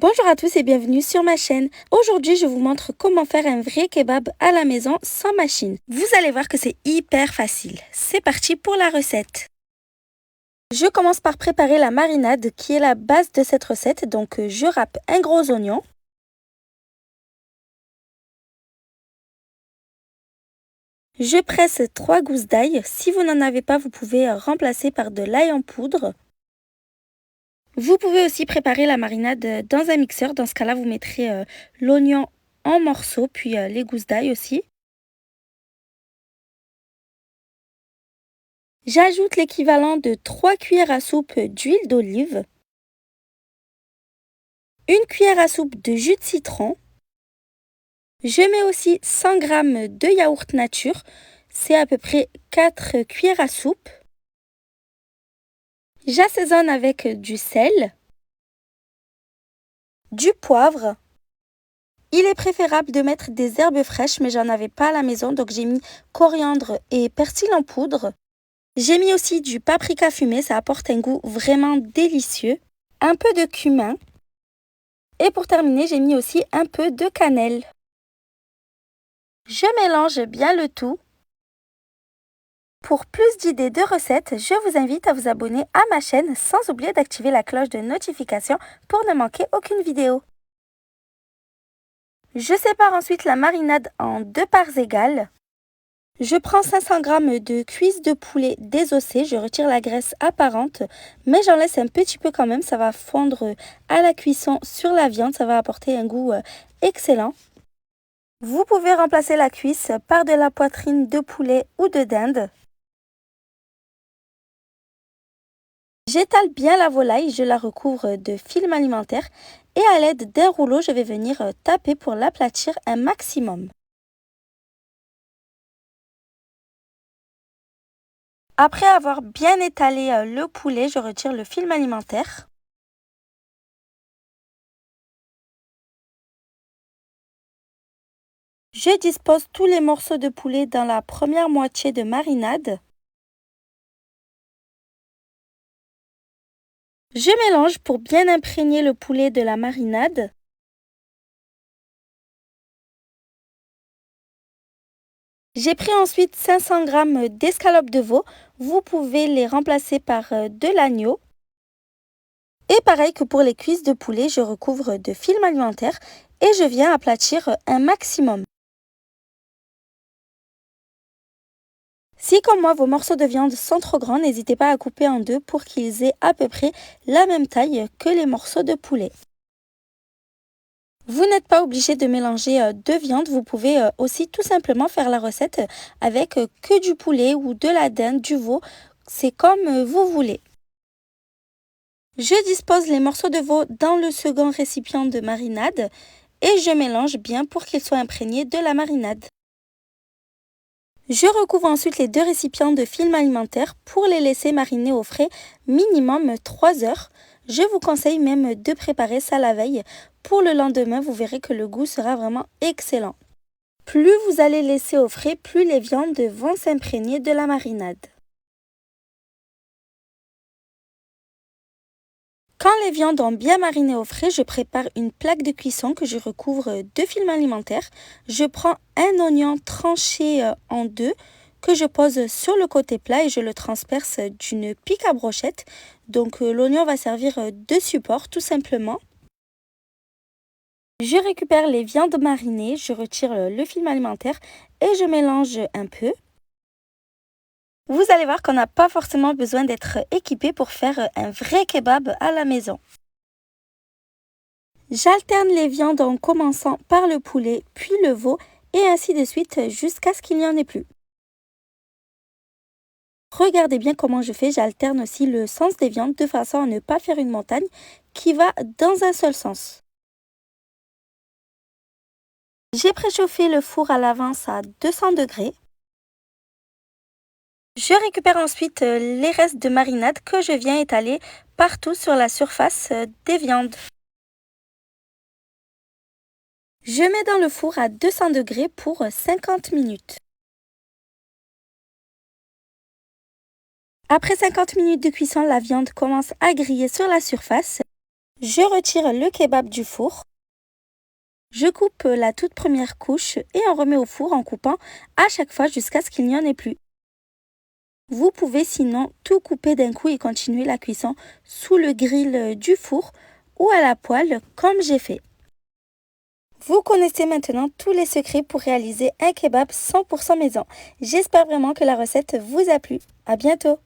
Bonjour à tous et bienvenue sur ma chaîne. Aujourd'hui, je vous montre comment faire un vrai kebab à la maison sans machine. Vous allez voir que c'est hyper facile. C'est parti pour la recette. Je commence par préparer la marinade qui est la base de cette recette. Donc, je râpe un gros oignon. Je presse 3 gousses d'ail. Si vous n'en avez pas, vous pouvez remplacer par de l'ail en poudre. Vous pouvez aussi préparer la marinade dans un mixeur. Dans ce cas-là, vous mettrez l'oignon en morceaux, puis les gousses d'ail aussi. J'ajoute l'équivalent de 3 cuillères à soupe d'huile d'olive, une cuillère à soupe de jus de citron. Je mets aussi 100 g de yaourt nature, c'est à peu près 4 cuillères à soupe. J'assaisonne avec du sel, du poivre. Il est préférable de mettre des herbes fraîches, mais j'en avais pas à la maison, donc j'ai mis coriandre et persil en poudre. J'ai mis aussi du paprika fumé, ça apporte un goût vraiment délicieux. Un peu de cumin. Et pour terminer, j'ai mis aussi un peu de cannelle. Je mélange bien le tout. Pour plus d'idées de recettes, je vous invite à vous abonner à ma chaîne sans oublier d'activer la cloche de notification pour ne manquer aucune vidéo. Je sépare ensuite la marinade en 2 parts égales. Je prends 500 g de cuisses de poulet désossées, je retire la graisse apparente, mais j'en laisse un petit peu quand même, ça va fondre à la cuisson sur la viande, ça va apporter un goût excellent. Vous pouvez remplacer la cuisse par de la poitrine de poulet ou de dinde. J'étale bien la volaille, je la recouvre de film alimentaire et à l'aide d'un rouleau, je vais venir taper pour l'aplatir un maximum. Après avoir bien étalé le poulet, je retire le film alimentaire. Je dispose tous les morceaux de poulet dans la première moitié de marinade. Je mélange pour bien imprégner le poulet de la marinade. J'ai pris ensuite 500 g d'escalopes de veau. Vous pouvez les remplacer par de l'agneau. Et pareil que pour les cuisses de poulet, je recouvre de film alimentaire et je viens aplatir un maximum. Si comme moi vos morceaux de viande sont trop grands, n'hésitez pas à couper en deux pour qu'ils aient à peu près la même taille que les morceaux de poulet. Vous n'êtes pas obligé de mélanger deux viandes, vous pouvez aussi tout simplement faire la recette avec que du poulet ou de la dinde, du veau, c'est comme vous voulez. Je dispose les morceaux de veau dans le second récipient de marinade et je mélange bien pour qu'ils soient imprégnés de la marinade. Je recouvre ensuite les deux récipients de film alimentaire pour les laisser mariner au frais minimum 3 heures. Je vous conseille même de préparer ça la veille. Pour le lendemain, vous verrez que le goût sera vraiment excellent. Plus vous allez laisser au frais, plus les viandes vont s'imprégner de la marinade. Quand les viandes ont bien mariné au frais, je prépare une plaque de cuisson que je recouvre de film alimentaire. Je prends un oignon tranché en deux que je pose sur le côté plat et je le transperce d'une pique à brochette. Donc l'oignon va servir de support tout simplement. Je récupère les viandes marinées, je retire le film alimentaire et je mélange un peu. Vous allez voir qu'on n'a pas forcément besoin d'être équipé pour faire un vrai kebab à la maison. J'alterne les viandes en commençant par le poulet, puis le veau et ainsi de suite jusqu'à ce qu'il n'y en ait plus. Regardez bien comment je fais, j'alterne aussi le sens des viandes de façon à ne pas faire une montagne qui va dans un seul sens. J'ai préchauffé le four à l'avance à 200 degrés. Je récupère ensuite les restes de marinade que je viens étaler partout sur la surface des viandes. Je mets dans le four à 200 degrés pour 50 minutes. Après 50 minutes de cuisson, la viande commence à griller sur la surface. Je retire le kebab du four. Je coupe la toute première couche et en remets au four en coupant à chaque fois jusqu'à ce qu'il n'y en ait plus. Vous pouvez sinon tout couper d'un coup et continuer la cuisson sous le grill du four ou à la poêle comme j'ai fait. Vous connaissez maintenant tous les secrets pour réaliser un kebab 100% maison. J'espère vraiment que la recette vous a plu. À bientôt!